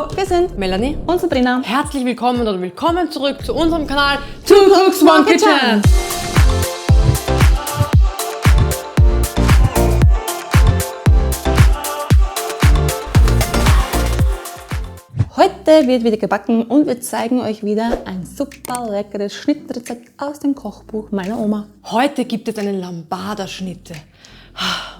Hallo, wir sind Melanie und Sabrina. Herzlich willkommen oder willkommen zurück zu unserem Kanal Two Cooks One Kitchen. Heute wird wieder gebacken und wir zeigen euch wieder ein super leckeres Schnittrezept aus dem Kochbuch meiner Oma. Heute gibt es eine Lambada-Schnitte.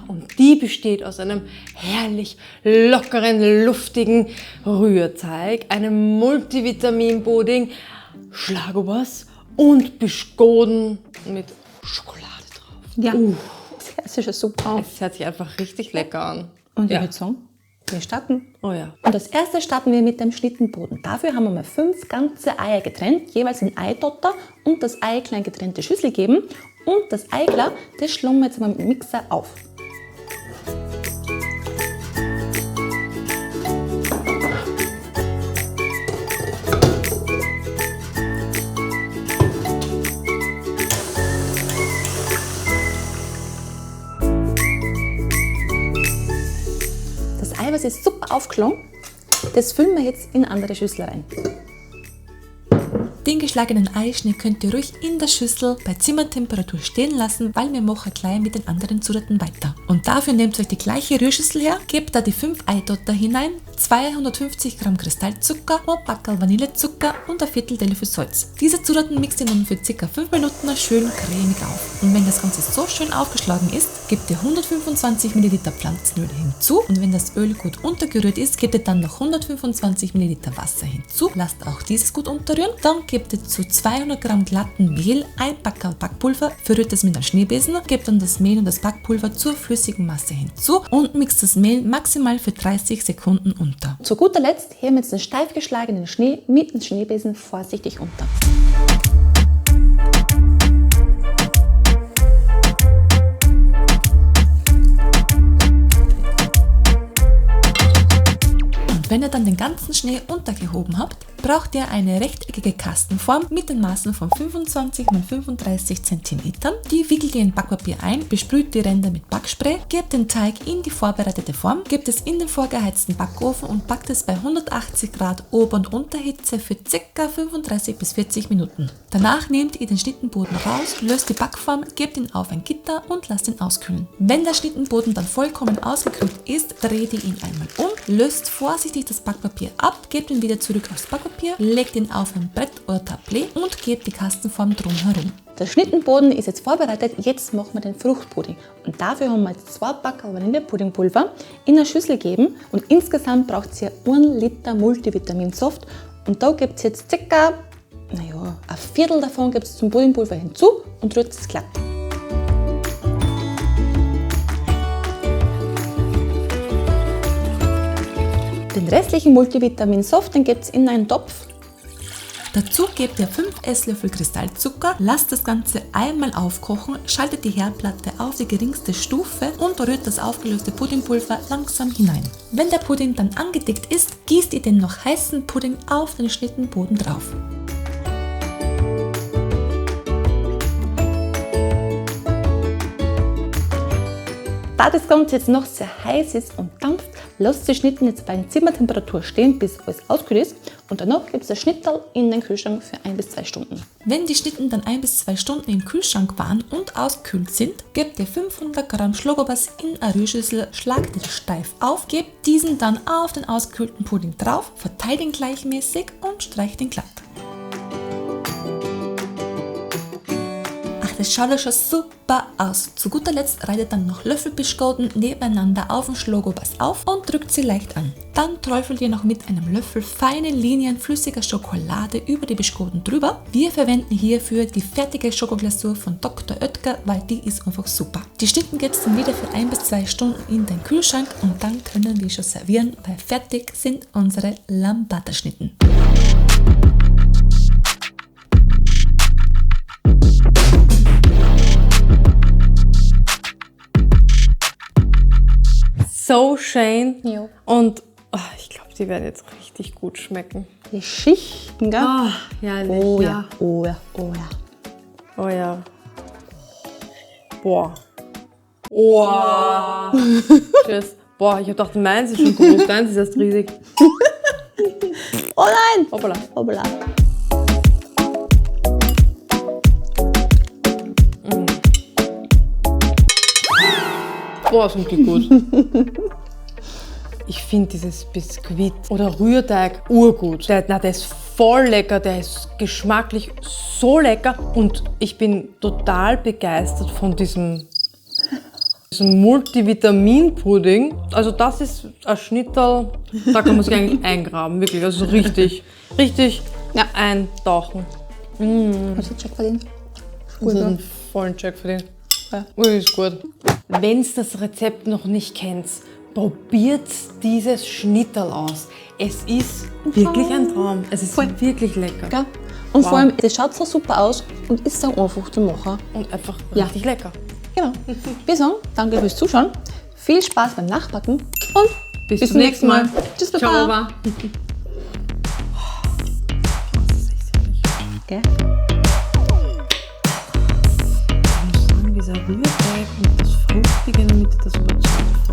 Und die besteht aus einem herrlich lockeren, luftigen Rührteig, einem Multivitaminpudding, Schlagobers und Biskoden mit Schokolade drauf. Ja, das ist ja super. Es hört sich einfach richtig lecker an. Und ich würde sagen, wir starten. Oh ja. Und als erstes starten wir mit dem Schnittenboden. Dafür haben wir mal 5 ganze Eier getrennt, jeweils in Eidotter und das Eiklein getrennte Schüssel geben. Und das Eiklar, das schlagen wir jetzt mal mit dem Mixer auf. Das Eiweiß ist super aufgeschlagen. Das füllen wir jetzt in andere Schüssel rein. Den geschlagenen Eischnee könnt ihr ruhig in der Schüssel bei Zimmertemperatur stehen lassen, weil wir machen gleich mit den anderen Zutaten weiter. Und dafür nehmt euch die gleiche Rührschüssel her, gebt da die 5 Eidotter hinein, 250 Gramm Kristallzucker, ein Packerl Vanillezucker und ein Viertel Teelöffel Salz. Diese Zutaten mixt ihr nun für ca. 5 Minuten schön cremig auf. Und wenn das Ganze so schön aufgeschlagen ist, gebt ihr 125 ml Pflanzenöl hinzu und wenn das Öl gut untergerührt ist, gebt ihr dann noch 125 ml Wasser hinzu, lasst auch dieses gut unterrühren, dann gebt ihr zu 200 Gramm glatten Mehl ein Packerl Backpulver, verrührt es mit einem Schneebesen, gebt dann das Mehl und das Backpulver zur flüssigen Masse hinzu und mixt das Mehl maximal für 30 Sekunden unter. Zu guter Letzt heben wir jetzt den steif geschlagenen Schnee mit dem Schneebesen vorsichtig unter. Wenn ihr dann den ganzen Schnee untergehoben habt, braucht ihr eine rechteckige Kastenform mit den Maßen von 25 x 35 cm. Die wickelt ihr in Backpapier ein, besprüht die Ränder mit Backspray, gebt den Teig in die vorbereitete Form, gebt es in den vorgeheizten Backofen und backt es bei 180 Grad Ober- und Unterhitze für ca. 35 bis 40 Minuten. Danach nehmt ihr den Schnittenboden raus, löst die Backform, gebt ihn auf ein Gitter und lasst ihn auskühlen. Wenn der Schnittenboden dann vollkommen ausgekühlt ist, dreht ihr ihn einmal um, löst vorsichtig das Backpapier ab, gebt ihn wieder zurück aufs Backpapier, legt ihn auf ein Brett oder Tablett und gebt die Kastenform drumherum. Der Schnittenboden ist jetzt vorbereitet, jetzt machen wir den Fruchtpudding. Und dafür haben wir jetzt 2 Packerl Vanillepuddingpulver in eine Schüssel gegeben und insgesamt braucht ihr 1 Liter Multivitaminsaft und da gibt es jetzt ca. ein Viertel davon gibt es zum Puddingpulver hinzu und rührt es glatt. Den restlichen Multivitaminsaft gibt es in einen Topf. Dazu gebt ihr 5 Esslöffel Kristallzucker, lasst das Ganze einmal aufkochen, schaltet die Herdplatte auf die geringste Stufe und rührt das aufgelöste Puddingpulver langsam hinein. Wenn der Pudding dann angedickt ist, gießt ihr den noch heißen Pudding auf den Schnittenboden drauf. Da das Ganze jetzt noch sehr heiß ist und dampft, lasst die Schnitten jetzt bei Zimmertemperatur stehen, bis alles ausgekühlt ist. Und danach gibt es das Schnitterl in den Kühlschrank für 1 bis 2 Stunden. Wenn die Schnitten dann 1 bis 2 Stunden im Kühlschrank waren und ausgekühlt sind, gebt ihr 500 Gramm Schlagobers in eine Rührschüssel, schlagt ihn steif auf, gebt diesen dann auf den ausgekühlten Pudding drauf, verteilt ihn gleichmäßig und streicht ihn glatt. Das schaut ja schon super aus. Zu guter Letzt reitet dann noch Löffelbiskoden nebeneinander auf den Schlagobers auf und drückt sie leicht an. Dann träufelt ihr noch mit einem Löffel feine Linien flüssiger Schokolade über die Biskoden drüber. Wir verwenden hierfür die fertige Schokoglasur von Dr. Oetker, weil die ist einfach super. Die Schnitten gibt es dann wieder für 1 bis 2 Stunden in den Kühlschrank und dann können wir schon servieren, weil fertig sind unsere Lambada-Schnitten. So schön. Ja. Und ich glaube, die werden jetzt richtig gut schmecken. Die Schichten, gell? Herrlich. Oh ja, oh ja, oh ja. Oh ja. Boah. Oh. Tschüss. Boah, ich hab gedacht, meins ist schon groß, deins ist erst riesig. Oh nein! Hoppala. Hoppala. Boah, sind die gut. Ich finde dieses Biskuit oder Rührteig urgut. Der ist voll lecker, der ist geschmacklich so lecker und ich bin total begeistert von diesem Multivitamin-Pudding. Also das ist ein Schnittel, da kann man sich eigentlich eingraben, wirklich. Also richtig eintauchen. Hast du einen Check verdient? Das ist einen vollen Check für den. Ja. Ui, ist gut. Wenn ihr das Rezept noch nicht kennt, probiert dieses Schnittel aus. Es ist wirklich ein Traum. Es ist wirklich lecker. Ja. Und vor allem, das schaut so super aus und ist so einfach zu machen. Und einfach richtig lecker. Genau. Wir sagen danke fürs Zuschauen, viel Spaß beim Nachbacken und Bis zum nächsten Mal. Tschüss, Baba. Ciao, Baba. Gell? Ich muss sagen, dieser Rührteig und das Fruchtige in der Mitte, das überzeugt.